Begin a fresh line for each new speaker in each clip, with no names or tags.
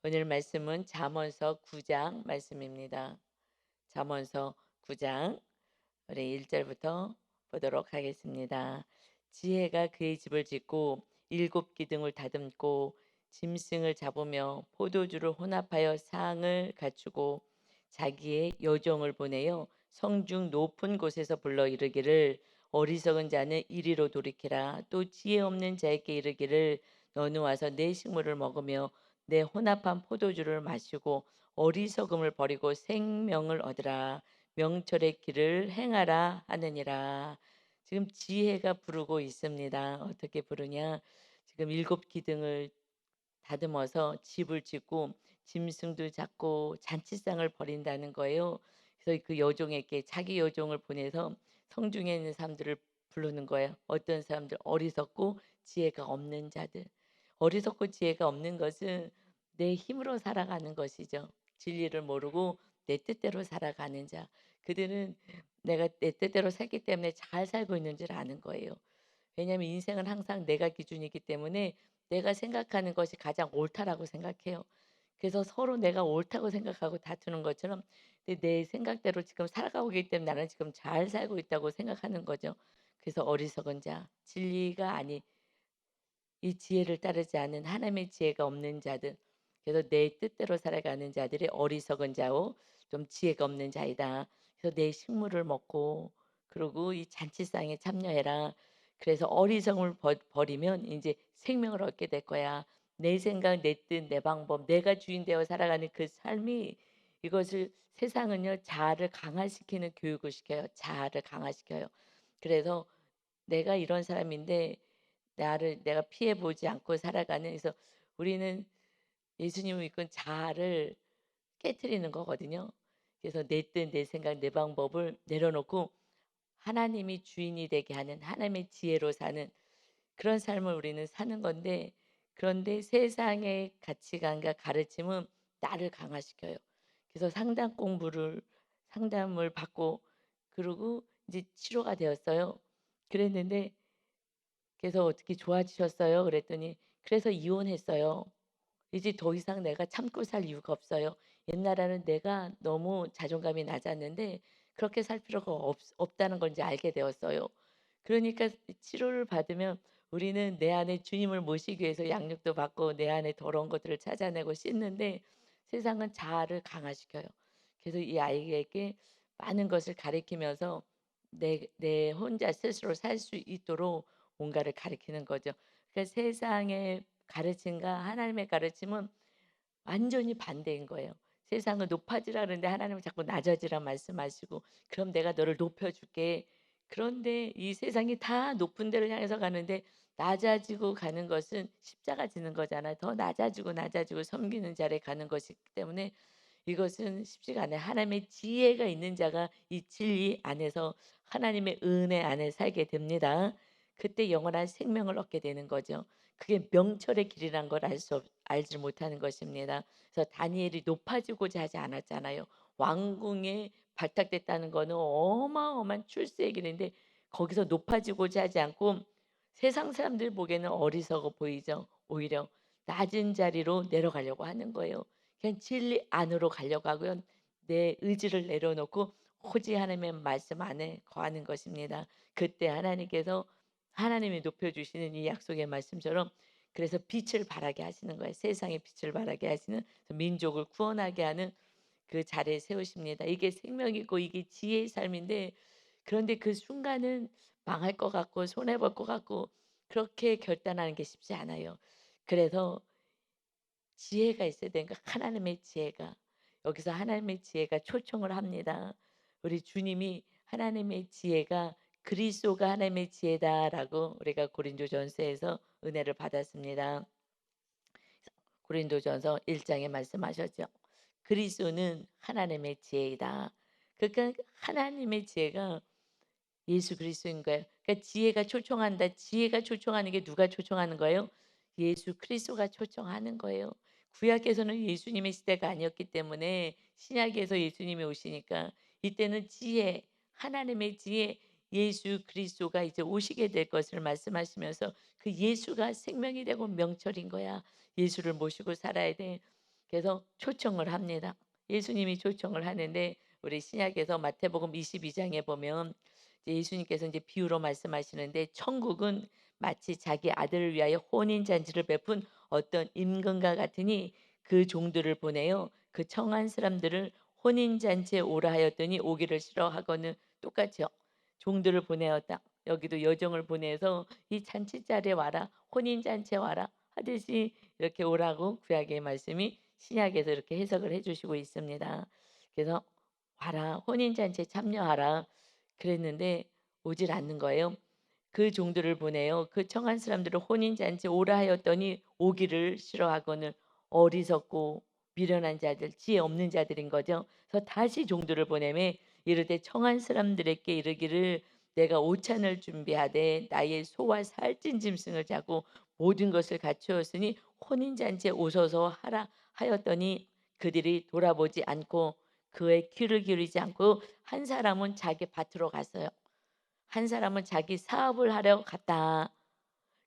오늘 말씀은 잠언서 9장 말씀입니다. 잠언서 9장 우리 1절부터 보도록 하겠습니다. 지혜가 그의 집을 짓고 일곱 기둥을 다듬고 짐승을 잡으며 포도주를 혼합하여 상을 갖추고 자기의 여종을 보내어 성중 높은 곳에서 불러 이르기를 어리석은 자는 이리로 돌이키라. 또 지혜 없는 자에게 이르기를 너는 와서 내 식물을 먹으며 내 혼합한 포도주를 마시고 어리석음을 버리고 생명을 얻으라. 명철의 길을 행하라 하느니라. 지금 지혜가 부르고 있습니다. 어떻게 부르냐? 지금 일곱 기둥을 다듬어서 집을 짓고 짐승도 잡고 잔치상을 벌인다는 거예요. 그래서 그 여종에게 자기 여종을 보내서 성중에 있는 사람들을 부르는 거예요. 어떤 사람들 어리석고 지혜가 없는 자들. 어리석고 지혜가 없는 것은 내 힘으로 살아가는 것이죠. 진리를 모르고 내 뜻대로 살아가는 자. 그들은 내가 내 뜻대로 살기 때문에 잘 살고 있는 줄 아는 거예요. 왜냐하면 인생은 항상 내가 기준이기 때문에 내가 생각하는 것이 가장 옳다라고 생각해요. 그래서 서로 내가 옳다고 생각하고 다투는 것처럼 내 생각대로 지금 살아가고 있기 때문에 나는 지금 잘 살고 있다고 생각하는 거죠. 그래서 어리석은 자, 진리가 아닌 이 지혜를 따르지 않는 하나님의 지혜가 없는 자들, 그래서 내 뜻대로 살아가는 자들이 어리석은 자고 좀 지혜가 없는 자이다. 그래서 내 식물을 먹고 그리고 이 잔치상에 참여해라. 그래서 어리석음을 버리면 이제 생명을 얻게 될 거야. 내 생각, 내 뜻, 내 방법, 내가 주인 되어 살아가는 그 삶이 이것을 세상은요 자아를 강화시키는 교육을 시켜요. 자아를 강화시켜요. 그래서 내가 이런 사람인데 나를 내가 피해 보지 않고 살아가는, 그래서 우리는 예수님을 믿고 자아를 깨트리는 거거든요. 그래서 내 뜻, 내 생각, 내 방법을 내려놓고 하나님이 주인이 되게 하는 하나님의 지혜로 사는 그런 삶을 우리는 사는 건데, 그런데 세상의 가치관과 가르침은 나를 강화시켜요. 그래서 상담을 받고 그러고 이제 치료가 되었어요. 그랬는데 그래서 "어떻게 좋아지셨어요?" 그랬더니 "그래서 이혼했어요. 이제 더 이상 내가 참고 살 이유가 없어요. 옛날에는 내가 너무 자존감이 낮았는데 그렇게 살 필요가 없다는 걸 이제 알게 되었어요." 그러니까 치료를 받으면 우리는 내 안에 주님을 모시기 위해서 양육도 받고 내 안에 더러운 것들을 찾아내고 씻는데 세상은 자아를 강화시켜요. 그래서 이 아이에게 많은 것을 가르치면서 내 혼자 스스로 살 수 있도록 뭔가를 가르치는 거죠. 그러니까 세상의 가르침과 하나님의 가르침은 완전히 반대인 거예요. 세상은 높아지라 그러는데 하나님은 자꾸 낮아지라 말씀하시고 "그럼 내가 너를 높여 줄게." 그런데 이 세상이 다 높은 데를 향해서 가는데 낮아지고 가는 것은 십자가 지는 거잖아요. 더 낮아지고 낮아지고 섬기는 자리에 가는 것이기 때문에 이것은 쉽지가 않아요. 하나님의 지혜가 있는 자가 이 진리 안에서 하나님의 은혜 안에 살게 됩니다. 그때 영원한 생명을 얻게 되는 거죠. 그게 명철의 길이란 걸 알지 못하는 것입니다. 그래서 다니엘이 높아지고자 하지 않았잖아요. 왕궁에 발탁됐다는 거는 어마어마한 출세의 길인데 거기서 높아지고자 하지 않고 세상 사람들 보기에는 어리석어 보이죠. 오히려 낮은 자리로 내려가려고 하는 거예요. 그냥 진리 안으로 가려고 하고요. 내 의지를 내려놓고 오직 하나님의 말씀 안에 거하는 것입니다. 그때 하나님께서 하나님이 높여주시는 이 약속의 말씀처럼 그래서 빛을 발하게 하시는 거예요. 세상에 빛을 발하게 하시는, 민족을 구원하게 하는 그 자리에 세우십니다. 이게 생명이고 이게 지혜의 삶인데, 그런데 그 순간은 망할 것 같고 손해 볼 것 같고 그렇게 결단하는 게 쉽지 않아요. 그래서 지혜가 있어야 되니까 하나님의 지혜가, 여기서 하나님의 지혜가 초청을 합니다. 우리 주님이 하나님의 지혜가 그리스도가 하나님의 지혜다라고 우리가 고린도전서에서 은혜를 받았습니다. 고린도전서 1장에 말씀하셨죠. 그리스도는 하나님의 지혜이다. 그러니까 하나님의 지혜가 예수 그리스도인 거예요. 그러니까 지혜가 초청한다. 지혜가 초청하는 게 누가 초청하는 거예요? 예수 그리스도가 초청하는 거예요. 구약에서는 예수님의 시대가 아니었기 때문에 신약에서 예수님이 오시니까 이때는 지혜, 하나님의 지혜, 예수 그리스도가 이제 오시게 될 것을 말씀하시면서 그 예수가 생명이 되고 명철인 거야. 예수를 모시고 살아야 돼. 그래서 초청을 합니다. 예수님이 초청을 하는데 우리 신약에서 마태복음 22장에 보면 이제 예수님께서 이제 비유로 말씀하시는데 천국은 마치 자기 아들을 위하여 혼인 잔치를 베푼 어떤 임금과 같으니 그 종들을 보내요. 그 청한 사람들을 혼인 잔치에 오라 하였더니 오기를 싫어하거늘 똑같이요. 종들을 보내었다. 여기도 여정을 보내서 이 잔치 자리에 와라. 혼인 잔치에 와라 하듯이 이렇게 오라고 구약의 말씀이 신약에서 이렇게 해석을 해 주시고 있습니다. 그래서 "와라. 혼인 잔치에 참여하라." 그랬는데 오질 않는 거예요. 그 종들을 보내요. 그 청한 사람들을 혼인 잔치에 오라 하였더니 오기를 싫어하거늘 어리석고 미련한 자들, 지혜 없는 자들인 거죠. 그래서 다시 종들을 보내매 이르되 청한 사람들에게 이르기를 내가 오찬을 준비하되 나의 소와 살찐 짐승을 자고 모든 것을 갖추었으니 혼인 잔치에 오소서 하라 하였더니 그들이 돌아보지 않고 그의 귀를 기울이지 않고 한 사람은 자기 밭으로 갔어요. 한 사람은 자기 사업을 하러 갔다.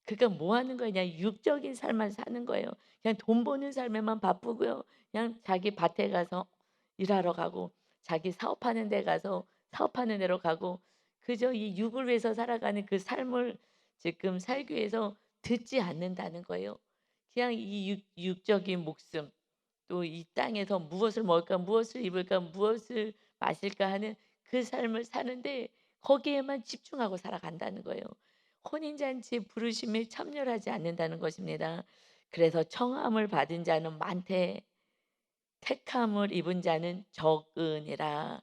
그러니까 뭐 하는 거냐? 육적인 삶만 사는 거예요. 그냥 돈 버는 삶에만 바쁘고요. 그냥 자기 밭에 가서 일하러 가고 자기 사업하는 데 가서 사업하는 데로 가고 그저 이 육을 위해서 살아가는 그 삶을 지금 살기 위해서 듣지 않는다는 거예요. 그냥 이 육적인 목숨 또 이 땅에서 무엇을 먹을까, 무엇을 입을까, 무엇을 마실까 하는 그 삶을 사는데 거기에만 집중하고 살아간다는 거예요. 혼인잔치의 부르심에 참여를 하지 않는다는 것입니다. 그래서 청함을 받은 자는 많되 택함을 입은 자는 적으니라.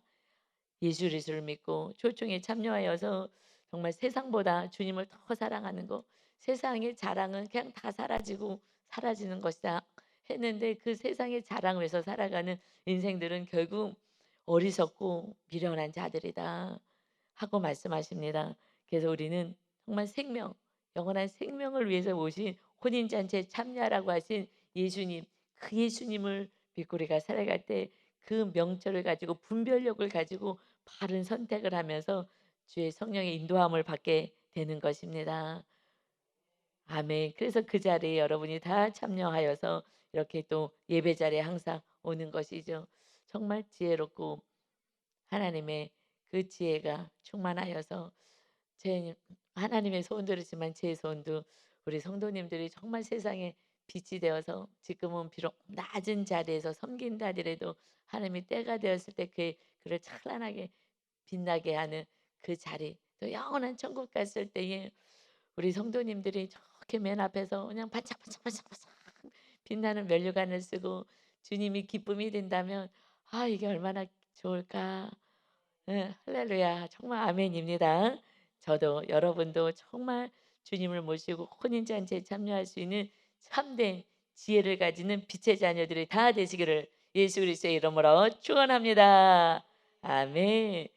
예수 그리스도를 믿고 초청에 참여하여서 정말 세상보다 주님을 더 사랑하는 거, 세상의 자랑은 그냥 다 사라지고 사라지는 것이다 했는데 그 세상의 자랑을 위해서 살아가는 인생들은 결국 어리석고 미련한 자들이다 하고 말씀하십니다. 그래서 우리는 정말 생명, 영원한 생명을 위해서 오신 혼인잔치에 참여하라고 하신 예수님, 그 예수님을 믿고 우리가 살아갈 때 그 명철을 가지고 분별력을 가지고 바른 선택을 하면서 주의 성령의 인도함을 받게 되는 것입니다. 아멘. 그래서 그 자리에 여러분이 다 참여하여서 이렇게 또 예배 자리에 항상 오는 것이죠. 정말 지혜롭고 하나님의 그 지혜가 충만하여서 제 하나님의 소원 들으지만 제 소원도 우리 성도님들이 정말 세상에 빛이 되어서 지금은 비록 낮은 자리에서 섬긴다 하더라도 하나님이 때가 되었을 때 그를 찬란하게 빛나게 하는 그 자리 또 영원한 천국 갔을 때에 우리 성도님들이 저렇게 맨 앞에서 그냥 반짝반짝반짝반짝 빛나는 면류관을 쓰고 주님이 기쁨이 된다면 아 이게 얼마나 좋을까. 예. 할렐루야. 정말 아멘입니다. 저도 여러분도 정말 주님을 모시고 혼인잔치에 참여할 수 있는 참된 지혜를 가지는 빛의 자녀들이 다 되시기를 예수 그리스도의 이름으로 축원합니다. 아멘.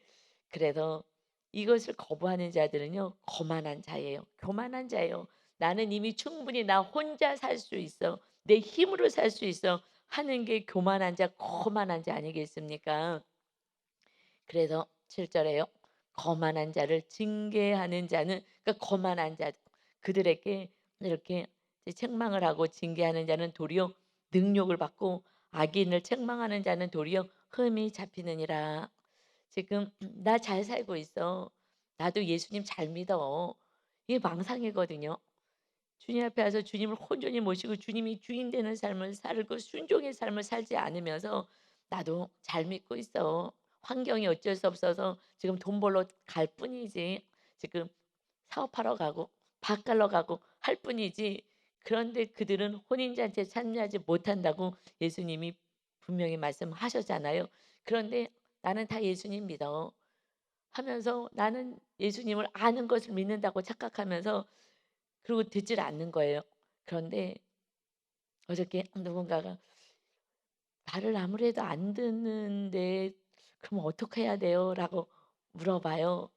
그래서 이것을 거부하는 자들은요. 거만한 자예요. 교만한 자예요. 나는 이미 충분히 나 혼자 살 수 있어. 내 힘으로 살 수 있어. 하는 게 교만한 자, 거만한 자 아니겠습니까? 그래서 7 절에요. 거만한 자를 징계하는 자는 그러니까 거만한 자 그들에게 이렇게 이제 책망을 하고 징계하는 자는 도리어 능욕을 받고 악인을 책망하는 자는 도리어 흠이 잡히느니라. 지금 '나 잘 살고 있어. 나도 예수님 잘 믿어.' 이게 망상이거든요. 주님 앞에 와서 주님을 온전히 모시고 주님이 주인 되는 삶을 살고 순종의 삶을 살지 않으면서 '나도 잘 믿고 있어. 환경이 어쩔 수 없어서 지금 돈 벌러 갈 뿐이지. 지금 사업하러 가고 밥 갈러 가고 할 뿐이지.' 그런데 그들은 혼인잔치에 참여하지 못한다고 예수님이 분명히 말씀하셨잖아요. 그런데 "나는 다 예수님 믿어." 하면서 나는 예수님을 아는 것을 믿는다고 착각하면서 그리고 듣질 않는 거예요. 그런데 어저께 누군가가 "말을 아무리 해도 안 듣는데 그럼 어떻게 해야 돼요?"라고 물어봐요.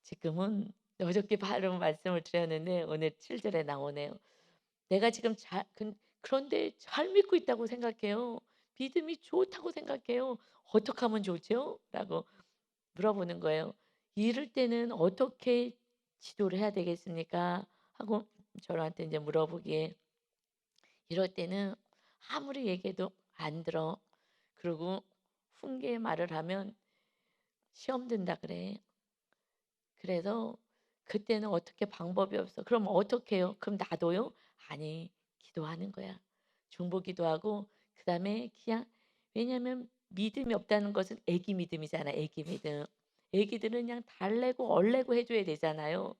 지금은 어저께 바로 말씀을 드렸는데 오늘 7 절에 나오네요. "내가 지금 그런데 잘 믿고 있다고 생각해요. 믿음이 좋다고 생각해요. 어떻게 하면 좋죠?" 라고 물어보는 거예요. "이럴 때는 어떻게 지도를 해야 되겠습니까?" 하고 저한테 이제 물어보기에 "이럴 때는 아무리 얘기해도 안 들어. 그리고 훈계 말을 하면 시험 든다 그래. 그래서 그때는 어떻게 방법이 없어. 그럼 어떻게 해요? 그럼 놔둬요? 아니, 기도하는 거야. 중보기도하고 그다음에 그냥 왜냐면 믿음이 없다는 것은 애기 믿음이잖아. 애기 믿음. 애기들은 그냥 달래고 얼레고 해 줘야 되잖아요.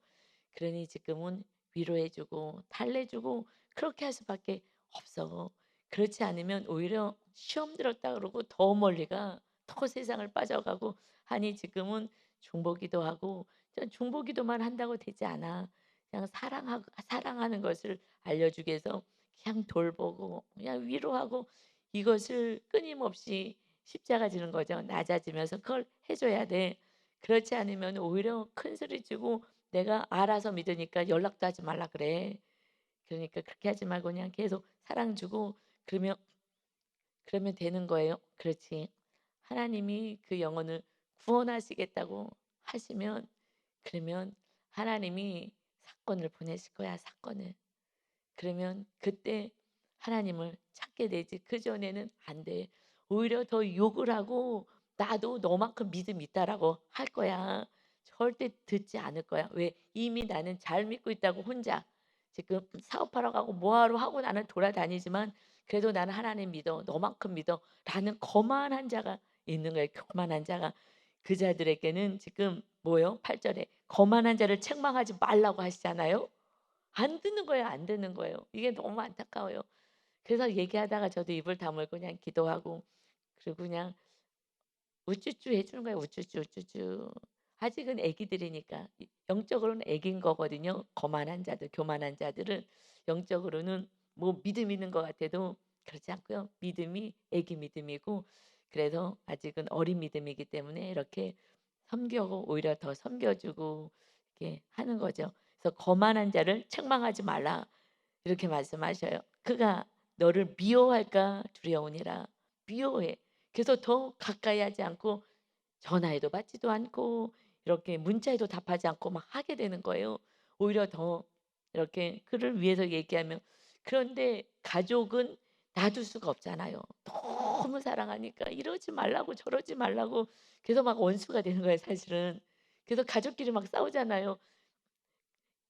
그러니 지금은 위로해 주고 달래 주고 그렇게 할 수밖에 없어. 그렇지 않으면 오히려 시험 들었다 그러고 더 멀리 가. 더 세상을 빠져가고 하니 지금은 중보기도하고 중보기도만 한다고 되지 않아. 그냥 사랑하는 것을 알려주기 위해서 그냥 돌보고 그냥 위로하고 이것을 끊임없이 십자가 지는 거죠. 낮아지면서 그걸 해 줘야 돼. 그렇지 않으면 오히려 큰 소리 치고 "내가 알아서 믿으니까 연락도 하지 말라 그래." 그러니까 그렇게 하지 말고 그냥 계속 사랑 주고 그러면 되는 거예요. 그렇지. 하나님이 그 영혼을 구원하시겠다고 하시면 그러면 하나님이 사건을 보내실 거야, 사건을. 그러면 그때 하나님을 찾게 되지. 그전에는 안 돼. 오히려 더 욕을 하고 "나도 너만큼 믿음 있다."라고 할 거야. 절대 듣지 않을 거야. 왜? 이미 나는 잘 믿고 있다고 혼자 지금 사업하러 가고 뭐하러 하고 나는 돌아다니지만 그래도 "나는 하나님 믿어. 너만큼 믿어."라는 거만한 자가 있는 거예요. 거만한 자가. 그 자들에게는 지금 뭐예요? 8 절에 거만한 자를 책망하지 말라고 하시잖아요. 안 듣는 거예요, 안 듣는 거예요. 이게 너무 안타까워요. 그래서 얘기하다가 저도 입을 다물고 그냥 기도하고 그리고 그냥 우쭈쭈 해 주는 거예요. 우쭈쭈, 우쭈쭈. 아직은 애기들이니까 영적으로는 애기인 거거든요. 거만한 자들, 교만한 자들은 영적으로는 뭐 믿음 있는 것 같아도 그렇지 않고요. 믿음이 애기 믿음이고 그래서 아직은 어린 믿음이기 때문에 이렇게 섬기고 오히려 더 섬겨 주고 이렇게 하는 거죠. 그래서 "거만한 자를 책망하지 말라." 이렇게 말씀하셔요. "그가 너를 미워할까 두려우니라." 미워해. 그래서 더 가까이 하지 않고 전화해도 받지도 않고 이렇게 문자에도 답하지 않고 막 하게 되는 거예요. 오히려 더 이렇게 그를 위해서 얘기하면 그런데 가족은 놔둘 수가 없잖아요. 너무 사랑하니까 이러지 말라고 저러지 말라고 그래서 막 원수가 되는 거예요 사실은. 그래서 가족끼리 막 싸우잖아요.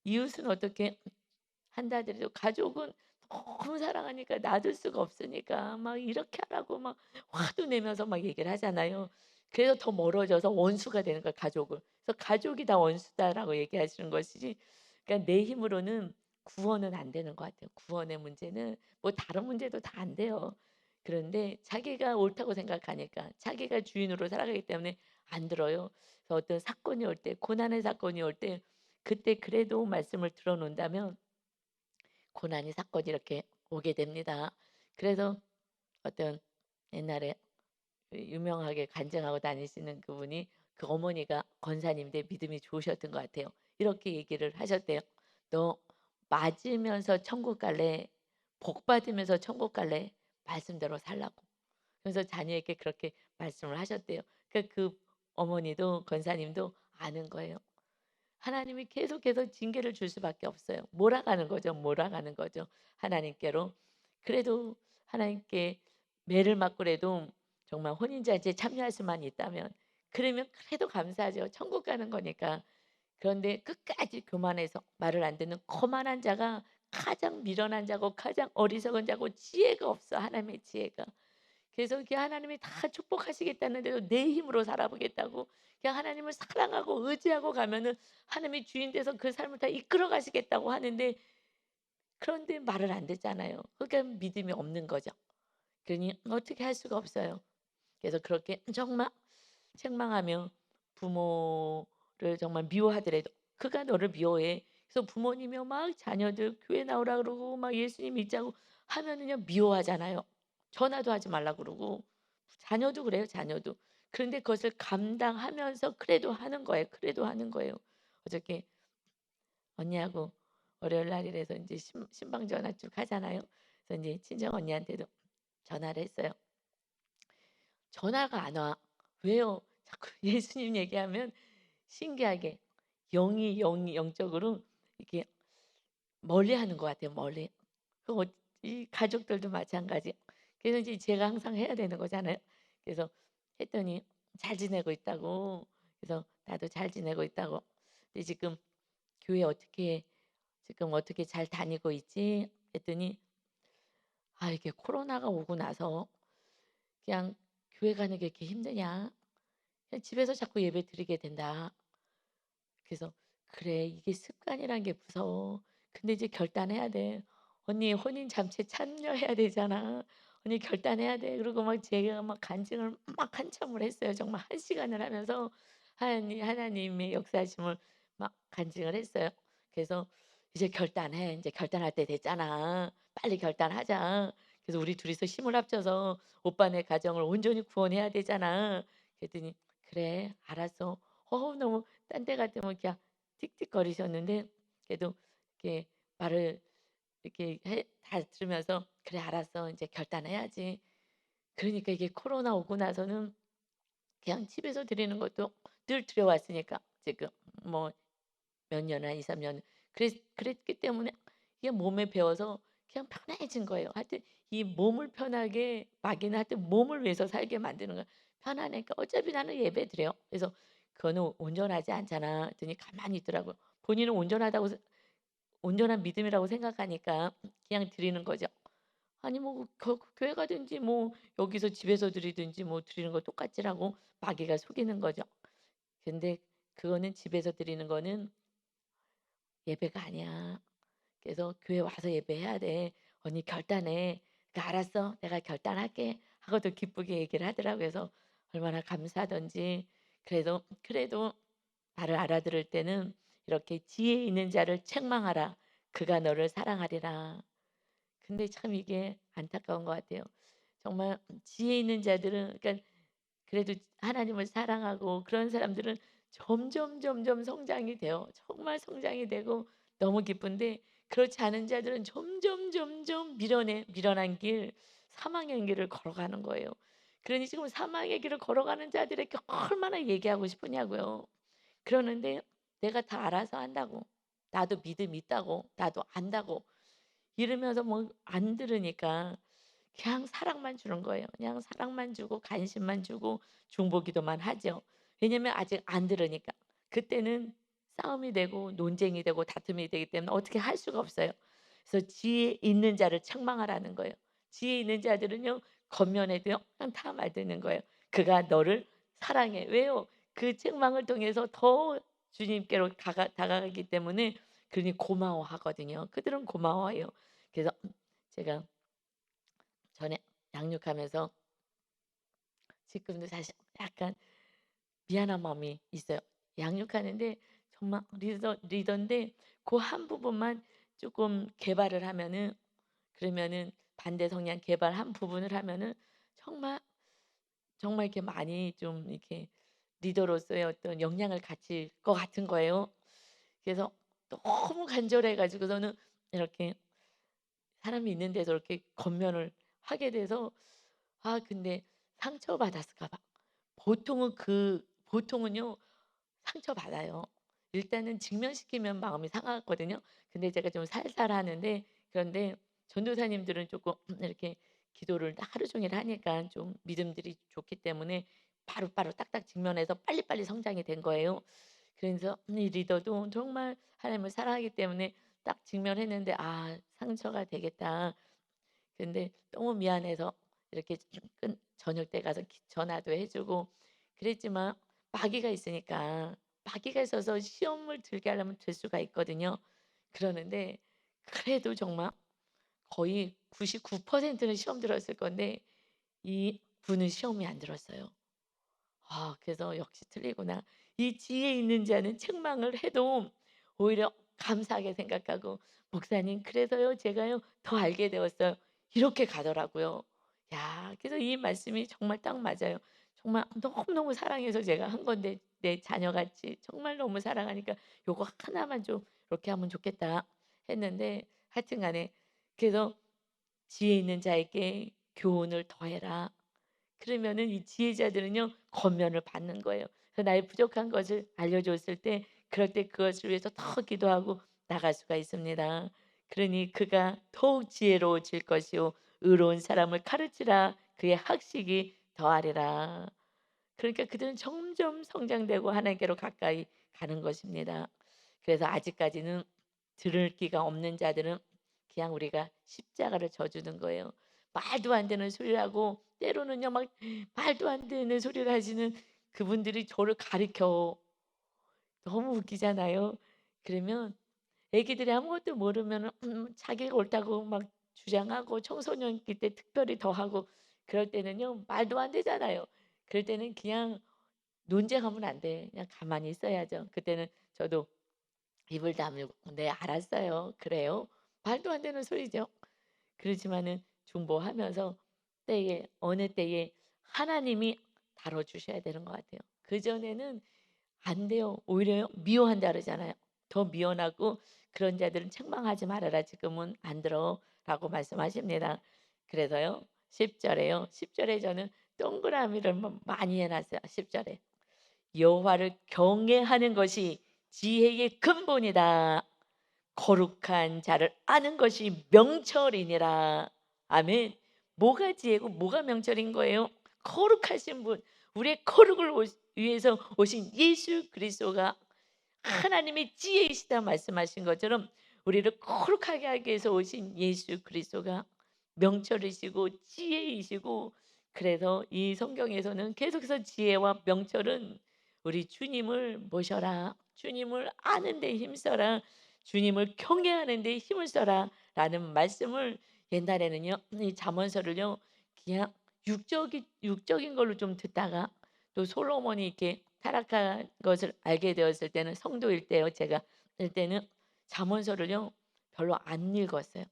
이웃은 어떻게 한다 하더라도 가족은 너무 사랑하니까 놔둘 수가 없으니까 막 이렇게 하라고 막 화도 내면서 막 얘기를 하잖아요. 그래서 더 멀어져서 원수가 되는 거야 가족은. 그래서 "가족이 다 원수다."라고 얘기하시는 것이지 그러니까 내 힘으로는 구원은 안 되는 것 같아요. 구원의 문제는 뭐 다른 문제도 다 안 돼요. 그런데 자기가 옳다고 생각하니까 자기가 주인으로 살아가기 때문에 안 들어요. 그래서 어떤 사건이 올 때 고난의 사건이 올 때 그때 그래도 말씀을 들어 놓는다면 고난이 사건이 이렇게 오게 됩니다. 그래서 어떤 옛날에 그 유명하게 간증하고 다니시는 그분이 그 어머니가 권사님인데 믿음이 좋으셨던 것 같아요. 이렇게 얘기를 하셨대요. "너 맞으면서 천국 갈래? 복 받으면서 천국 갈래? 말씀대로 살라고." 그래서 자녀에게 그렇게 말씀을 하셨대요. 그러니까 그 어머니도 권사님도 아는 거예요. 하나님이 계속해서 징계를 줄 수밖에 없어요. 몰아가는 거죠. 몰아가는 거죠. 하나님께로. 그래도 하나님께 매를 맞고라도 정말 혼인잔치에 참여할 수만 있다면 그러면 그래도 감사하죠. 천국 가는 거니까. 그런데 끝까지 교만해서 말을 안 듣는 거만한 자가 가장 미련한 자고 가장 어리석은 자고 지혜가 없어. 하나님의 지혜가. 그래서 그게 하나님이 다 축복하시겠다는데도 내 힘으로 살아보겠다고 그냥 하나님을 사랑하고 의지하고 가면은 하나님이 주인 돼서 그 삶을 다 이끌어 가시겠다고 하는데 그런데 말을 안 듣잖아요. 그러니까 믿음이 없는 거죠. 그러니 어떻게 할 수가 없어요. 그래서 그렇게 정말 책망하며 부모를 정말 미워하더라도 "그가 너를 미워해." 그래서 부모님이요 막 자녀들 교회 나오라 그러고 막 예수님 믿자고 하면은요 미워하잖아요. 전화도 하지 말라 그러고 자녀도 그래요, 자녀도. 그런데 그것을 감당하면서 그래도 하는 거예요. 그래도 하는 거예요. 어저께 언니하고 월요일 날이라서 인제 신방 전화 쭉 하잖아요. 그래서 인제 친정 언니한테도 전화를 했어요. 전화가 안 와. 왜요? 자꾸 예수님 얘기하면 신기하게 영이 영적으로 이렇게 멀리하는 것 같아요, 멀리. 그 이 가족들도 마찬가지. 그래서 이제 제가 항상 해야 되는 거잖아요. 그래서 했더니 잘 지내고 있다고. 그래서 나도 잘 지내고 있다고. 근데 지금 교회 어떻게 지금 어떻게 잘 다니고 있지? 했더니 아 이게 코로나가 오고 나서 그냥 교회 가는 게 이렇게 힘드냐? 그냥 집에서 자꾸 예배 드리게 된다. 그래서 "그래 이게 습관이란 게 무서워. 근데 이제 결단해야 돼. 언니 혼인 잔치에 참여해야 되잖아. 언니 결단해야 돼." 그러고 막 제가 막 간증을 막 한참을 했어요. 정말 1시간을 하면서 하나님의 역사하심을 막 간증을 했어요. 그래서 "이제 결단해. 이제 결단할 때 됐잖아. 빨리 결단하자. 그래서 우리 둘이서 힘을 합쳐서 오빠네 가정을 온전히 구원해야 되잖아." 그랬더니 "그래 알았어." 너무 딴 데 같으면 그냥 틱틱거리셨는데 그래도 이렇게 말을 이렇게 다 들으면서 "그래 알았어. 이제 결단해야지." 그러니까 이게 코로나 오고 나서는 그냥 집에서 드리는 것도 늘 드려왔으니까 지금 뭐 몇 년 한 2-3년 그랬기 때문에 이게 몸에 배어서 그냥 편해진 거예요. 하여튼 이 몸을 편하게 마귀는 하여튼 몸을 위해서 살게 만드는 거야. 편하니까 "어차피 나는 예배드려." 그래서 "그거는 온전하지 않잖아." 했더니 가만히 있더라고요. 본인은 온전한 믿음이라고 생각하니까 그냥 드리는 거죠. 아니 뭐 교회 가든지 뭐 여기서 집에서 드리든지 뭐 드리는 거 똑같지라고 마귀가 속이는 거죠. 근데 그거는 집에서 드리는 거는 예배가 아니야. 그래서 "교회 와서 예배해야 돼. 언니 결단해." "그 알았어. 내가 결단할게." 하고 또 기쁘게 얘기를 하더라고요. 그래서 얼마나 감사하던지. 그래도 나를 알아들을 때는 이렇게 "지혜 있는 자를 책망하라. 그가 너를 사랑하리라." 근데 참 이게 안타까운 것 같아요. 정말 지혜 있는 자들은 그러니까 그래도 하나님을 사랑하고 그런 사람들은 점점 성장이 돼요. 정말 성장이 되고 너무 기쁜데 그렇지 않은 자들은 점점 미련한 길, 사망의 길을 걸어가는 거예요. 그러니 지금 사망의 길을 걸어가는 자들에게 얼마나 얘기하고 싶으냐고요. 그러는데 내가 다 알아서 한다고. 나도 믿음 있다고. 나도 안다고. 이러면서 뭐 안 들으니까 그냥 사랑만 주는 거예요. 그냥 사랑만 주고 관심만 주고 중보기도만 하죠. 왜냐면 아직 안 들으니까. 그때는 싸움이 되고 논쟁이 되고 다툼이 되기 때문에 어떻게 할 수가 없어요. 그래서 지혜 있는 자를 책망하라는 거예요. 지혜 있는 자들은요 겉면에도요 그냥 다 말드는 거예요. 그가 너를 사랑해. 왜요? 그 책망을 통해서 더 주님께로 다가가기 때문에 그러니 고마워하거든요. 그들은 고마워해요. 그래서 제가 전에 양육하면서 지금도 사실 약간 미안한 마음이 있어요. 양육하는데 정말 리더인데 그 한 부분만 조금 개발을 하면은 그러면은 반대 성향 개발 한 부분을 하면은 정말, 정말 이렇게 많이 좀 이렇게 리더로서의 어떤 역량을 갖출 것 같은 거예요. 그래서 너무 간절해 가지고서는 이렇게 사람이 있는 데서 이렇게 겉면을 하게 돼서 근데 상처받았을까 봐. 보통은요 상처받아요. 일단은 직면시키면 마음이 상하거든요. 근데 제가 좀 살살하는데 그런데 전도사님들은 조금 이렇게 기도를 하루 종일 하니까 좀 믿음들이 좋기 때문에 바로바로 딱딱 직면해서 빨리빨리 성장이 된 거예요. 그래서 이 리더도 정말 하나님을 사랑하기 때문에 딱 직면했는데 '아 상처가 되겠다.' 근데 너무 미안해서 이렇게 저녁 때 가서 전화도 해 주고 그랬지만 마귀가 있으니까 마귀가 있어서 시험을 들게 하려면 될 수가 있거든요. 그러는데 그래도 정말 거의 99%는 시험 들었을 건데 이분은 시험이 안 들었어요. 그래서 '역시 틀리구나.' 이 지혜 있는 자는 책망을 해도 오히려 감사하게 생각하고 "목사님 그래서요 제가요 더 알게 되었어요." 이렇게 가더라고요. 야 그래서 이 말씀이 정말 딱 맞아요. 정말 너무너무 사랑해서 제가 한 건데 내 자녀같이 정말 너무 사랑하니까 '요거 하나만 좀 이렇게 하면 좋겠다.' 했는데 하여튼 간에 그래서 "지혜 있는 자에게 교훈을 더해라." 그러면은 이 지혜자들은요 권면을 받는 거예요. 그래서 나의 부족한 것을 알려줬을 때 그럴 때 그것을 위해서 더 기도하고 나갈 수가 있습니다. 그러니 그가 더욱 지혜로워질 것이요 의로운 사람을 가르치라 그의 학식이 더하리라. 그러니까 그들은 점점 성장되고 하나님께로 가까이 가는 것입니다. 그래서 아직까지는 들을 기가 없는 자들은 그냥 우리가 십자가를 져주는 거예요. 말도 안 되는 소리를 하고 때로는요 막 말도 안 되는 소리를 하시는 그분들이 저를 가리켜. 너무 웃기잖아요. 그러면 애기들이 아무것도 모르면은 자기가 옳다고 막 주장하고 청소년기 때 특별히 더 하고 그럴 때는요 말도 안 되잖아요. 그럴 때는 그냥 논쟁하면 안 돼. 그냥 가만히 있어야죠. 그때는 저도 입을 다물고 "네 알았어요." 그래요. 말도 안 되는 소리죠. 그렇지만은 중보하면서 때에 어느 때에 하나님이 다뤄 주셔야 되는 것 같아요. 그전에는 안 돼요. 오히려 미워한다 그러잖아요. 더 미워하고 "그런 자들은 책망하지 말아라. 지금은 안 들어."라고 말씀하십니다. 그래서요 10 절에요. 10 절에 저는 동그라미를 많이 해 놨어요 10 절에. "여호와를 경외하는 것이 지혜의 근본이다. 거룩한 자를 아는 것이 명철이니라." 아멘. 뭐가 지혜고 뭐가 명철인 거예요? 거룩하신 분, 우리의 거룩을 위해서 오신 예수 그리스도가 하나님의 지혜이시다 말씀하신 것처럼 우리를 거룩하게 하기 위해서 오신 예수 그리스도가 명철이시고 지혜이시고, 그래서 이 성경에서는 계속해서 지혜와 명철은 우리 주님을 모셔라, 주님을 아는 데 힘써라, 주님을 경외하는 데 힘을 써라 라는 말씀을, 옛날에는요 이 잠언서를요 그냥 육적인 걸로 좀 듣다가 또 솔로몬이 이렇게 타락한 것을 알게 되었을 때는, 성도일 때요 제가 일 때는 잠언서를요 별로 안 읽었어요.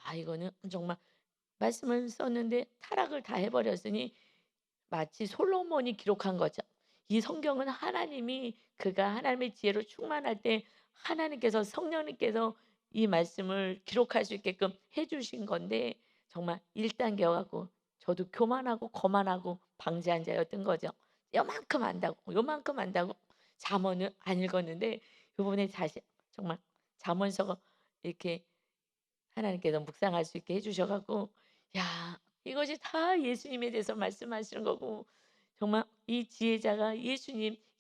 아 이거는 정말 말씀을 썼는데 타락을 다 해 버렸으니 마치 솔로몬이 기록한 거죠. 이 성경은 하나님이, 그가 하나님의 지혜로 충만할 때 하나님께서, 성령님께서 이 말씀을 기록할 수 있게끔 해 주신 건데, 정말 1단계여 갖고 저도 교만하고 거만하고 방지한 자였던 거죠. 요만큼 안다고 요만큼 안다고 잠언을 안 읽었는데, 요번에 다시 정말 잠언서가 이렇게 하나님께서 묵상할 수 있게 해 주셔 갖고, 야 이것이 다 예수님에 대해서 말씀하시는 거고, 정말 이 지혜자가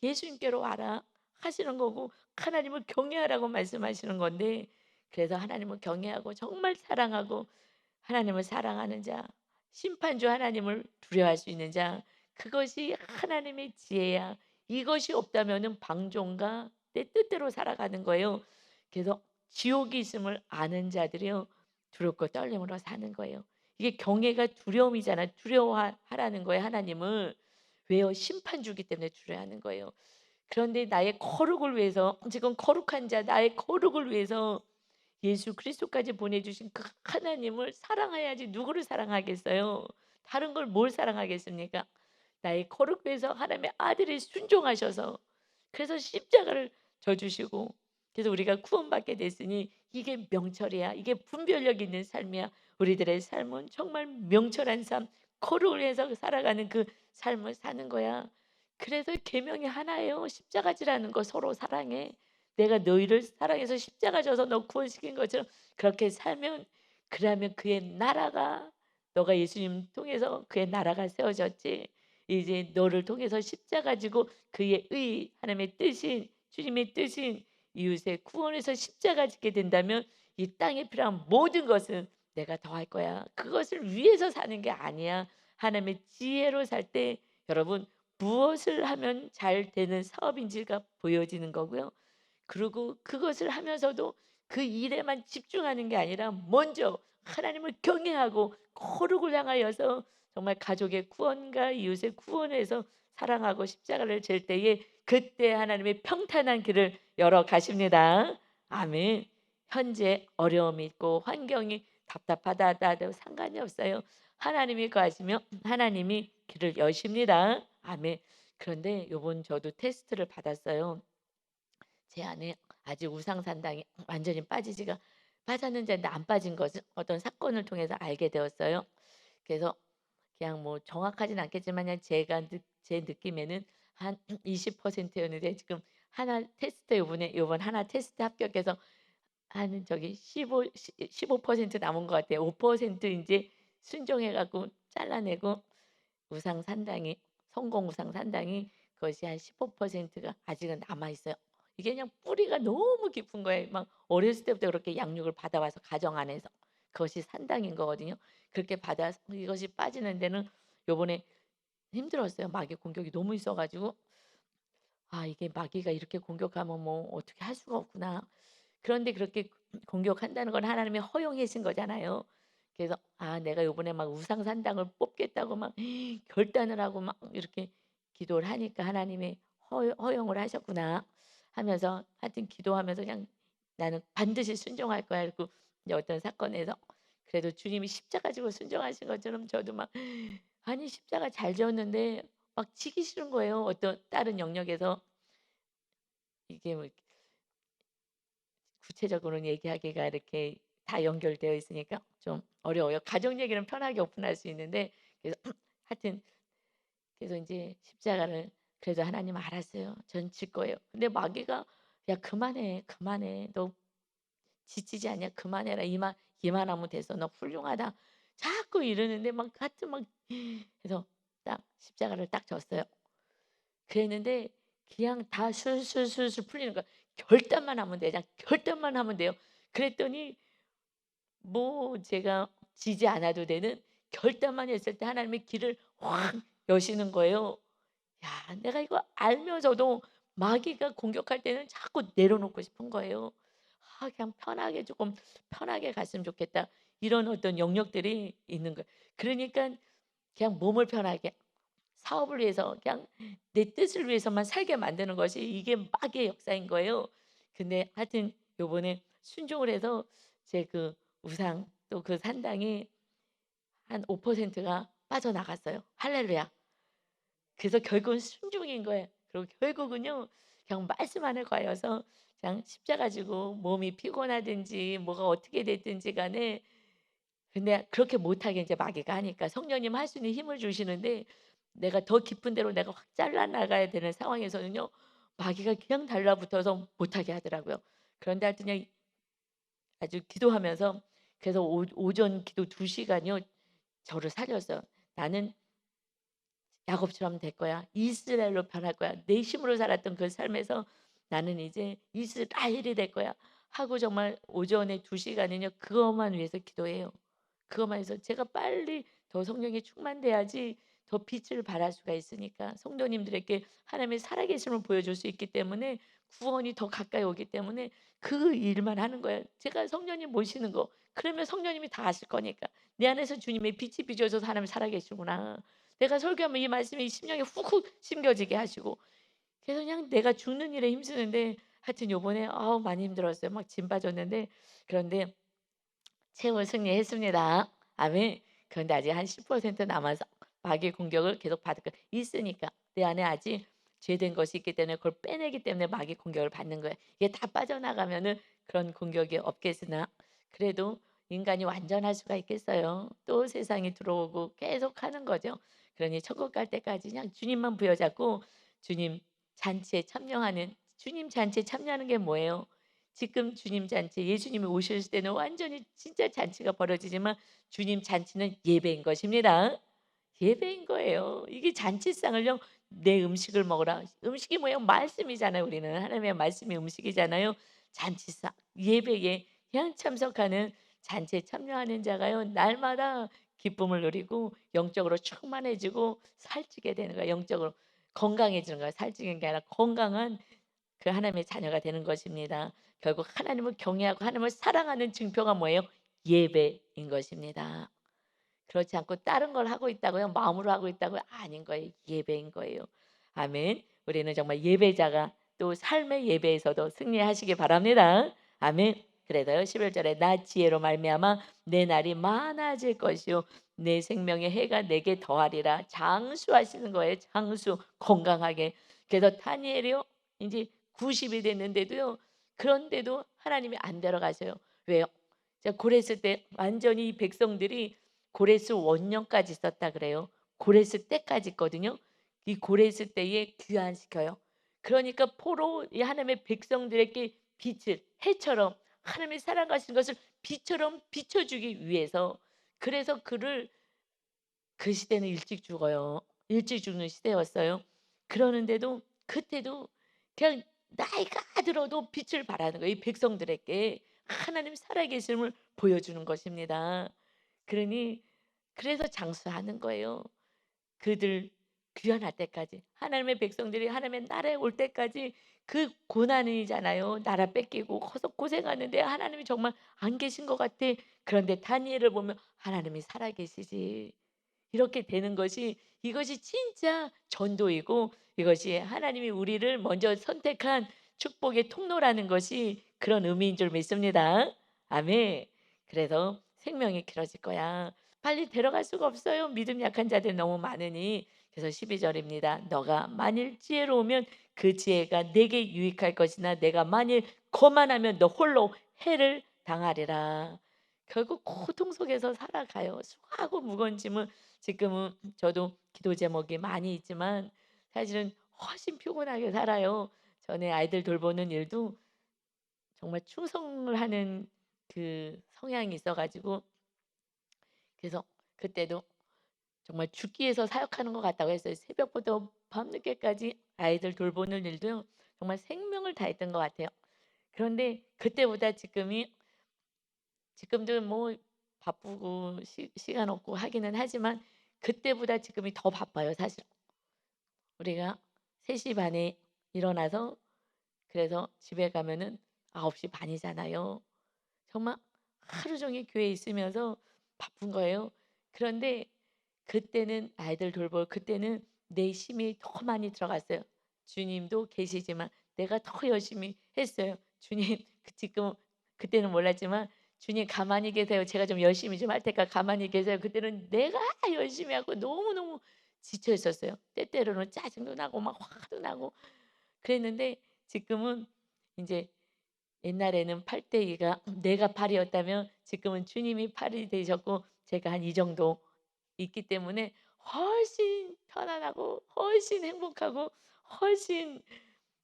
예수님께로 와라 하시는 거고, 하나님을 경외하라고 말씀하시는 건데, 그래서 하나님을 경외하고 정말 사랑하고 하나님을 사랑하는 자, 심판주 하나님을 두려워할 수 있는 자, 그것이 하나님의 지혜야. 이것이 없다면은 방종과 내 뜻대로 살아가는 거예요. 그래서 지옥이 있음을 아는 자들이요 두렵고 떨림으로 사는 거예요. 이게 경외가 두려움이잖아요. 두려워하라는 거예요 하나님을. 왜요? 심판주기 때문에 두려워하는 거예요. 그런데 나의 거룩을 위해서, 지금 거룩한 자 나의 거룩을 위해서 예수 그리스도까지 보내주신 그 하나님을 사랑해야지 누구를 사랑하겠어요? 다른 걸 뭘 사랑하겠습니까? 나의 거룩 위해서 하나님의 아들이 순종하셔서, 그래서 십자가를 져주시고, 그래서 우리가 구원받게 됐으니 이게 명철이야. 이게 분별력 있는 삶이야. 우리들의 삶은 정말 명철한 삶, 거룩을 위해서 살아가는 그 삶을 사는 거야. 그래서 계명이 하나예요. 십자가 지라는 거, 서로 사랑해. 내가 너희를 사랑해서 십자가 져서 너 구원시킨 것처럼 그렇게 살면, 그러면 그의 나라가, 너가 예수님 통해서 그의 나라가 세워졌지. 이제 너를 통해서 십자가 지고 그의 하나님의 뜻인, 주님의 뜻인 이웃의 구원에서 십자가 짓게 된다면 이 땅에 필요한 모든 것은 내가 더할 거야. 그것을 위해서 사는 게 아니야. 하나님의 지혜로 살 때 여러분 무엇을 하면 잘 되는 사업인지가 보여지는 거고요. 그리고 그것을 하면서도 그 일에만 집중하는 게 아니라 먼저 하나님을 경외하고 거룩을 향하여서 정말 가족의 구원과 이웃의 구원에서 사랑하고 십자가를 질 때에, 그때 하나님의 평탄한 길을 열어 가십니다. 아멘. 현재 어려움이 있고 환경이 답답하다 하도 상관이 없어요. 하나님이 거하시며 하나님이 길을 여십니다. 아멘. 그런데 요번 저도 테스트를 받았어요. 제 안에 아직 우상산당이 완전히 빠졌는지 안 빠진 것을 어떤 사건을 통해서 알게 되었어요. 그래서 그냥 뭐 정확하진 않겠지만 그냥 제 느낌에는 한 20% 였는데, 지금 하나 테스트 요번 하나 테스트 합격해서 한 저기 15% 남은 것 같아요. 5% 인제 순종해 갖고 잘라내고 우상 산당이 성공 우상 산당이 그것이 한 15%가 아직은 남아 있어요. 이게 그냥 뿌리가 너무 깊은 거예요. 막 어렸을 때부터 그렇게 양육을 받아와서 가정 안에서 그것이 산당인 거거든요. 그렇게 받아서 이것이 빠지는 데는 요번에 힘들었어요. 마귀 공격이 너무 있어 가지고 '아 이게 마귀가 이렇게 공격하면 뭐 어떻게 할 수가 없구나.' 그런데 그렇게 공격한다는 건 하나님이 허용하신 거잖아요. 그래서 '아 내가 요번에 막 우상 산당을 뽑겠다고 막 결단을 하고 막 이렇게 기도를 하니까 하나님이 허용을 하셨구나.' 하면서 하여튼 기도하면서 그냥 '나는 반드시 순종할 거야.' 그리고 이제 어떤 사건에서 그래도 주님이 십자가 지고 순종하신 것처럼 저도 막 아니 십자가 잘 지었는데 막 지기 싫은 거예요, 어떤 다른 영역에서. 이게 뭐 구체적으로는 얘기하기가 이렇게 다 연결되어 있으니까 좀 어려워요. 가족 얘기는 편하게 오픈할 수 있는데 그래서 하여튼 그래서 인제 십자가를 그래도 하나님 알았어요. 전 질 거예요. 근데 마귀가 "야 그만해, 그만해. 너 지치지 않냐? 그만해라. 이만하면 됐어. 너 훌륭하다." 자꾸 이러는데 막 하여튼 막 그래서 딱 십자가를 딱 졌어요. 그랬는데 그냥 다 술술술술 풀리는 거야. 결단만 하면 돼. 그냥 결단만 하면 돼요. 그랬더니 뭐 제가 지지 않아도 되는 결단만 했을 때 하나님의 길을 확 여시는 거예요. 야 내가 이거 알면서도 마귀가 공격할 때는 자꾸 내려놓고 싶은 거예요. '아 그냥 편하게 조금 편하게 갔으면 좋겠다.' 이런 어떤 영역들이 있는 거예요. 그러니깐 그냥 몸을 편하게 사업을 위해서 그냥 내 뜻을 위해서만 살게 만드는 것이 이게 마귀의 역사인 거예요. 근데 하여튼 요번에 순종을 해서 제 그 우상 또 그 산당이 한 5%가 빠져나갔어요. 할렐루야. 그래서 결국은 순종인 거예요. 그리고 결국은요. 그냥 말씀 안에 갇혀서 그냥 십자가 지고 몸이 피곤하든지 뭐가 어떻게 됐든지 간에 근데 그렇게 못하게 인제 마귀가 하니까 성령님 할 수 있는 힘을 주시는데 내가 더 깊은 데로 내가 확 잘라 나가야 되는 상황에서는요. 마귀가 그냥 달라붙어서 못하게 하더라고요. 그런데 하여튼 그냥 아주 기도하면서 그래서 오전 기도 2 시간이요. 저를 살렸어요. "나는 야곱처럼 될 거야. 이스라엘로 변할 거야. 내 힘으로 살았던 그 삶에서 나는 이제 이스라엘이 될 거야." 하고 정말 오전에 2 시간은요 그것만 위해서 기도해요. 그것만 해서 제가 빨리 더 성령에 충만돼야지 더 빛을 발할 수가 있으니까 성도님들에게 하나님의 살아계심을 보여줄 수 있기 때문에 구원이 더 가까이 오기 때문에 그 일만 하는 거예요. 제가 성령님 모시는 거 그러면 성령님이 다 아실 거니까. 내 안에서 주님의 빛이 비춰져서 하나님이 살아계시구나. 내가 설교하면 이 말씀이 심령에 훅훅 심겨지게 하시고 그래서 그냥 내가 죽는 일에 힘쓰는데 하여튼 요번에 아우 많이 힘들었어요. 막 짐 빠졌는데 그런데 최후 승리했습니다. 아멘. 그런데 아직 한 10% 남아서 마귀의 공격을 계속 받을 거 있으니까 내 안에 아직 죄된 것이 있기 때문에 그걸 빼내기 때문에 마귀 공격을 받는 거예요. 이게 다 빠져나가면은 그런 공격이 없겠으나 그래도 인간이 완전할 수가 있겠어요. 또 세상이 들어오고 계속 하는 거죠. 그러니 천국 갈 때까지 그냥 주님만 부여잡고 주님 잔치에 참여하는 주님 잔치에 참여하는 게 뭐예요? 지금 주님 잔치 예수님이 오실 때는 완전히 진짜 잔치가 벌어지지만 주님 잔치는 예배인 것입니다. 예배인 거예요. 이게 잔치상을요. "내 음식을 먹으라." 음식이 뭐예요? 말씀이잖아요 우리는. 하나님의 말씀이 음식이잖아요. 잔치상 예배에 그냥 참석하는 잔치에 참여하는 자가요. 날마다 기쁨을 누리고 영적으로 충만해지고 살찌게 되는 거예요. 영적으로 건강해지는 거예요. 살찌는 게 아니라 건강한 그 하나님의 자녀가 되는 것입니다. 결국 하나님을 경외하고 하나님을 사랑하는 증표가 뭐예요? 예배인 것입니다. 그렇지 않고 다른 걸 하고 있다고요? 마음으로 하고 있다고요? 아닌 거예요. 예배인 거예요. 아멘. 우리는 정말 예배자가 또 삶의 예배에서도 승리하시기 바랍니다. 아멘. 그래서요 11 절에 "나 지혜로 말미암아 내 날이 많아질 것이요 내 생명의 해가 내게 더하리라." 장수하시는 거예요. 장수 건강하게. 그래서 다니엘이요 인제 90이 됐는데도요 그런데도 하나님이 안 데려가셔요. 왜요? 제가 고랬을 때 완전히 이 백성들이 고레스 원년까지 있었다 그래요. 고레스 때까지 있거든요. 이 고레스 때에 귀환시켜요. 그러니까 포로 이 하나님의 백성들에게 빛을 해처럼 하나님의 살아가신 것을 빛처럼 비춰주기 위해서. 그래서 그를 그 시대는 일찍 죽어요. 일찍 죽는 시대였어요. 그러는데도 그때도 그냥 나이가 들어도 빛을 발하는 거예요. 이 백성들에게 하나님 살아계심을 보여주는 것입니다. 그러니 그래서 장수하는 거예요. 그들 귀환할 때까지 하나님의 백성들이 하나님의 나라에 올 때까지 그 고난이잖아요. 나라 뺏기고 커서 고생하는데 하나님이 정말 안 계신 것 같아. 그런데 다니엘을 보면 하나님이 살아계시지. 이렇게 되는 것이 이것이 진짜 전도이고 이것이 하나님이 우리를 먼저 선택한 축복의 통로라는 것이 그런 의미인 줄 믿습니다. 아멘. 그래서 생명이 길어질 거야. 빨리 데려갈 수가 없어요. 믿음 약한 자들 너무 많으니. 그래서 12절입니다. 너가 만일 지혜로우면 그 지혜가 내게 유익할 것이나 내가 만일 거만하면 너 홀로 해를 당하리라. 결국 고통 속에서 살아가요. 수고하고 무거운 짐은 지금은 저도 기도 제목이 많이 있지만 사실은 훨씬 피곤하게 살아요. 전에 아이들 돌보는 일도 정말 충성을 하는 그 성향이 있어 가지고 그래서 그때도 정말 죽기 위해서 사역하는 것 같다고 했어요. 새벽부터 밤늦게까지 아이들 돌보는 일도 정말 생명을 다했던 것 같아요. 그런데 그때보다 지금도 뭐 바쁘고 시간 없고 하기는 하지만 그때보다 지금이 더 바빠요, 사실. 우리가 3시 반에 일어나서 그래서 집에 가면은 9시 반이잖아요. 정말 하루 종일 교회에 있으면서 바쁜 거예요. 그런데 그때는 아이들 돌볼 그때는 내 힘이 더 많이 들어갔어요. 주님도 계시지만 내가 더 열심히 했어요. 주님 지금 그때는 몰랐지만 "주님 가만히 계세요. 제가 좀 열심히 좀 할 테니까 가만히 계세요." 그때는 내가 열심히 하고 너무너무 지쳐 있었어요. 때때로는 짜증도 나고 막 화도 나고 그랬는데 지금은 인제 옛날에는 8대 2가 내가 8 이었다면 지금은 주님이 8이 되셨고 제가 한 이 정도 있기 때문에 훨씬 편안하고 훨씬 행복하고 훨씬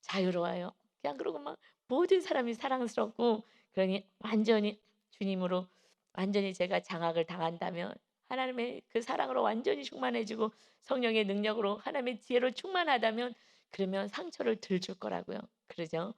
자유로워요. 그냥 그러고 막 모든 사람이 사랑스럽고 그러니 완전히 주님으로 완전히 제가 장악을 당한다면 하나님의 그 사랑으로 완전히 충만해지고 성령의 능력으로 하나님의 지혜로 충만하다면 그러면 상처를 덜 줄 거라고요. 그러죠?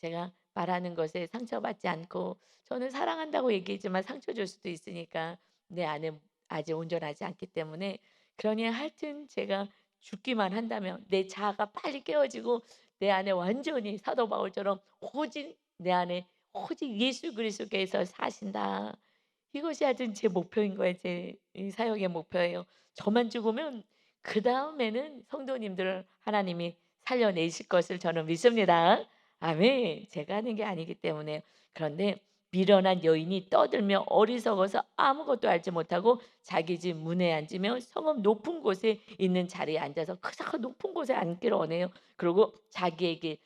제가 말하는 것에 상처받지 않고 저는 사랑한다고 얘기했지만 상처 줄 수도 있으니까 내 안에 아직 온전하지 않기 때문에 그러니 하여튼 제가 죽기만 한다면 내 자아가 빨리 깨어지고 내 안에 완전히 사도 바울처럼 오직 내 안에 오직 예수 그리스도께서 사신다. 이것이 하여튼 제 목표인 거예요. 제 이 사역의 목표예요. 저만 죽으면 그다음에는 성도님들을 하나님이 살려내실 것을 저는 믿습니다. 아멘. 제가 하는 게 아니기 때문에. 그런데 미련한 여인이 떠들며 어리석어서 아무것도 알지 못하고 자기 집 문에 앉으며 성읍 높은 곳에 있는 자리에 앉아서 그 높은 곳에 앉기를 원해요. 그리고 자기의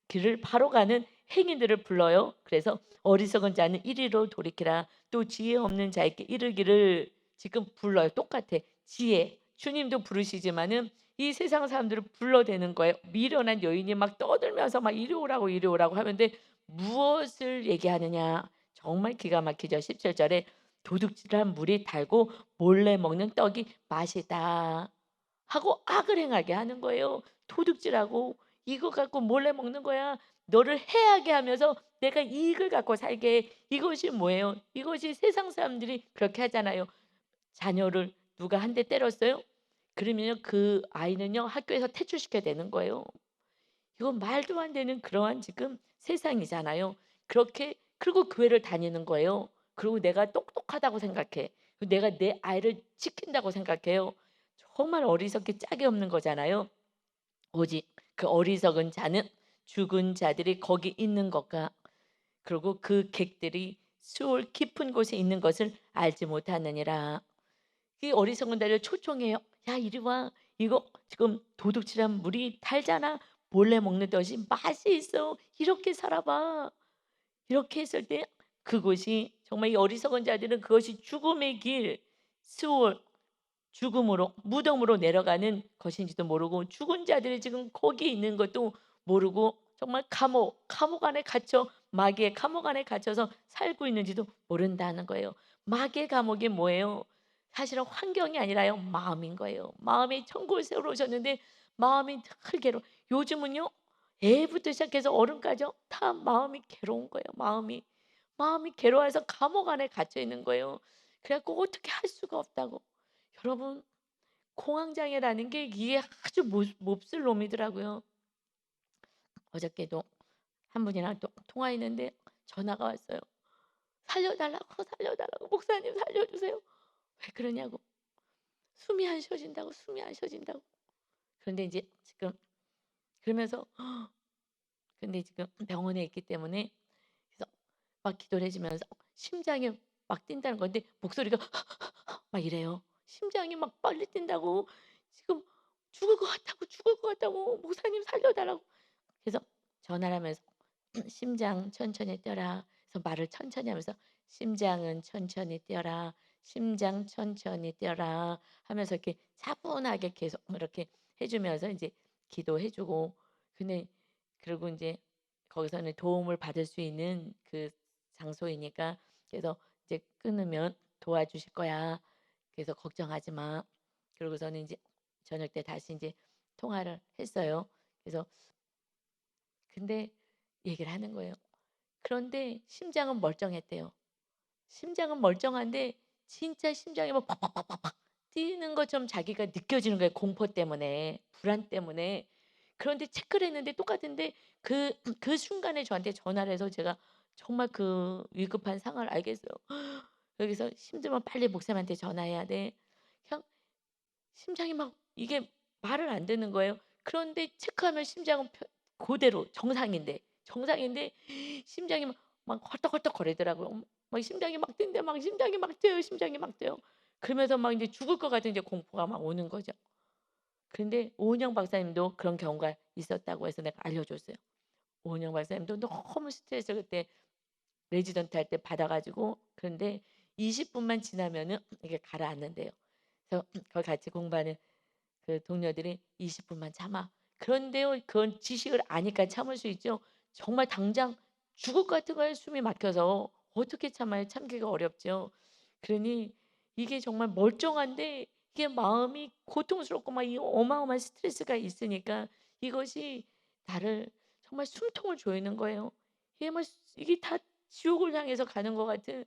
길을 바로 가는 행인들을 불러요. 그래서 어리석은 자는 이리로 돌이키라. 또 지혜 없는 자에게 이르기를 지금 불러요. 똑같아. 지혜. 주님도 부르시지만은 이 세상 사람들을 불러대는 거예요. 미련한 여인이 막 떠들면서 막 이리 오라고 이리 오라고 하는데 무엇을 얘기하느냐. 정말 기가 막히죠. 17절에 도둑질한 물이 달고 몰래 먹는 떡이 맛이다. 하고 악을 행하게 하는 거예요. 도둑질하고 이거 갖고 몰래 먹는 거야. 너를 해하게 하면서 내가 이익을 갖고 살게 해. 이것이 뭐예요? 이것이 세상 사람들이 그렇게 하잖아요. 자녀를 누가 한 대 때렸어요? 그러면요 그 아이는요 학교에서 퇴출시켜야 되는 거예요. 이건 말도 안 되는 그러한 지금 세상이잖아요. 그렇게 그리고 교회를 다니는 거예요. 그리고 내가 똑똑하다고 생각해. 그리고 내가 내 아이를 지킨다고 생각해요. 정말 어리석기 짝이 없는 거잖아요. 오직 그 어리석은 자는 죽은 자들이 거기 있는 것과 그리고 그 객들이 수올 깊은 곳에 있는 것을 알지 못하느니라. 이 어리석은 자를 초청해요. "야 이리 와. 이거 지금 도둑질한 물이 달잖아. 몰래 먹는 것이 맛이 있어. 이렇게 살아봐." 이렇게 했을 때 그곳이 정말 이 어리석은 자들은 그것이 죽음의 길, 수월 죽음으로 무덤으로 내려가는 것인지도 모르고 죽은 자들이 지금 거기 있는 것도 모르고 정말 감옥 안에 갇혀 마귀의 감옥 안에 갇혀서 살고 있는지도 모른다는 거예요. 마귀의 감옥이 뭐예요? 사실은 환경이 아니라요. 마음인 거예요. 마음이 천국을 세우러 오셨는데 마음이 늘 요즘은요. 애부터 시작해서 어른까지요. 다 마음이 괴로운 거예요. 마음이 괴로워서 감옥 안에 갇혀 있는 거예요. 그래 갖고 어떻게 할 수가 없다고. 여러분, 공황장애라는 게 이게 아주 몹쓸 놈이더라고요. 어저께도 한 분이랑 또 통화했는데 전화가 왔어요. 살려달라고 목사님 살려주세요. 왜 그러냐고. 숨이 안 쉬어진다고. 그런데 이제 지금 그러면서 근데 지금 병원에 있기 때문에 그래서 막 기도를 해 주면서 심장이 막 뛴다는 건데 목소리가 막 이래요. 심장이 막 빨리 뛴다고. 지금 죽을 것 같다고. 목사님 살려 달라고. 그래서 전화를 하면서 "심장 천천히 뛰어라." 그래서 말을 천천히 하면서 "심장은 천천히 뛰어라. 심장 천천히 뛰어라." 하면서 이렇게 차분하게 계속 이렇게 해 주면서 인제 기도해 주고 근데 그리고 인제 거기서는 도움을 받을 수 있는 그 장소이니까 그래서 이제 "끊으면 도와주실 거야. 그래서 걱정하지 마." 그러고서는 인제 저녁 때 다시 인제 통화를 했어요. 그래서 근데 얘기를 하는 거예요. 그런데 심장은 멀쩡했대요. 심장은 멀쩡한데 진짜 심장이 막 팍팍팍팍팍 뛰는 것처럼 자기가 느껴지는 거예요, 공포 때문에, 불안 때문에. 그런데 체크를 했는데 똑같은데 그 순간에 저한테 전화를 해서 제가 정말 그 위급한 상황을 알겠어요. 여기서 "힘들면 빨리 목사님한테 전화해야 돼." 그냥 심장이 막 이게 말을 안 듣는 거예요. 그런데 체크하면 심장은 고대로 정상인데 심장이 막 헐떡헐떡 거리더라고요. 막 심장이 막 뛴대 막 심장이 막 뛰어요. 심장이 막 뛰어요. 그러면서 막 인제 죽을 것 같은 이제 공포가 막 오는 거죠. 근데 오은영 박사님도 그런 경우가 있었다고 해서 내가 알려줬어요. 오은영 박사님도 너무 스트레스를 그때 레지던트 할 때 받아 가지고 그런데 20 분만 지나면은 이게 가라앉는대요. 그래서 거기 같이 공부하는 그 동료들이 "20 분만 참아." 그런데요 그건 지식을 아니까 참을 수 있죠. 정말 당장 죽을 것 같은 거예요 숨이 막혀서. 어떻게 참아요? 참기가 어렵죠. 그러니 이게 정말 멀쩡한데 이게 마음이 고통스럽고 막 이 어마어마한 스트레스가 있으니까 이것이 나를 정말 숨통을 조이는 거예요. 이게 다 지옥을 향해서 가는 것 같은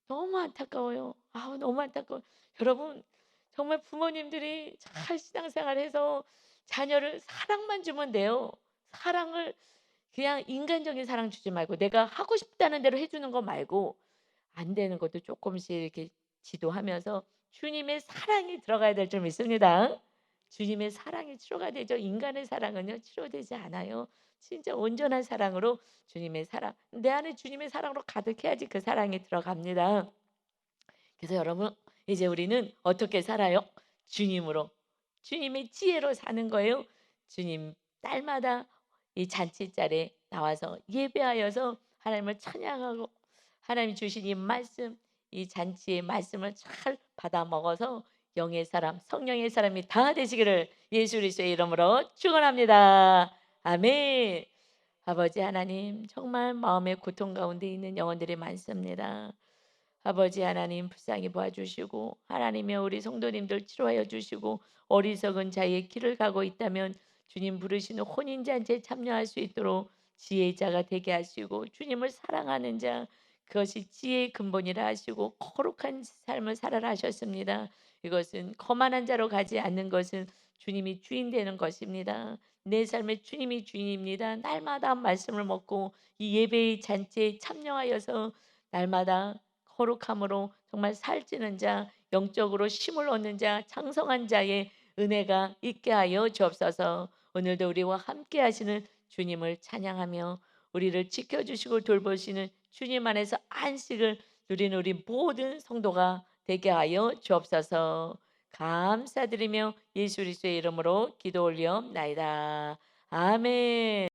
너무 안타까워요. 아우 너무 안타까워요. 여러분 정말 부모님들이 잘 신앙생활해서 자녀를 사랑만 주면 돼요. 사랑을 그냥 인간적인 사랑 주지 말고 내가 하고 싶다는 대로 해 주는 거 말고 안 되는 것도 쪼끔씩 이렇게 지도하면서 주님의 사랑이 들어가야 될 줄 믿습니다. 주님의 사랑이 치료가 되죠. 인간의 사랑은요 치료되지 않아요. 진짜 온전한 사랑으로 주님의 사랑 내 안에 주님의 사랑으로 가득해야지 그 사랑이 들어갑니다. 그래서 여러분 이제 우리는 어떻게 살아요? 주님으로. 주님의 지혜로 사는 거예요. 주님 딸마다 이 잔치자리에 나와서 예배하여서 하나님을 찬양하고 하나님이 주신 이 말씀, 이 잔치의 말씀을 잘 받아 먹어서 영의 사람, 성령의 사람이 다 되시기를 예수 그리스도의 이름으로 축원합니다. 아멘. 아버지 하나님 정말 마음의 고통 가운데 있는 영혼들이 많습니다. 아버지 하나님 불쌍히 봐주시고 하나님의 우리 성도님들 치료하여 주시고 어리석은 자의 길을 가고 있다면 주님 부르시는 혼인잔치에 참여할 수 있도록 지혜의 자가 되게 하시고 주님을 사랑하는 자 그것이 지혜의 근본이라 하시고 거룩한 삶을 살아라 하셨습니다. 이것은 거만한 자로 가지 않는 것은 주님이 주인 되는 것입니다. 내 삶의 주님이 주인입니다. 날마다 말씀을 먹고 이 예배의 잔치에 참여하여서 날마다 거룩함으로 정말 살찌는 자, 영적으로 힘을 얻는 자, 장성한 자의 은혜가 있게 하여 주옵소서. 오늘도 우리와 함께 하시는 주님을 찬양하며 우리를 지켜주시고 돌보시는 주님 안에서 안식을 누리는 우리 모든 성도가 되게 하여 주옵소서. 감사드리며 예수 그리스도의 이름으로 기도 올리옵나이다. 아멘.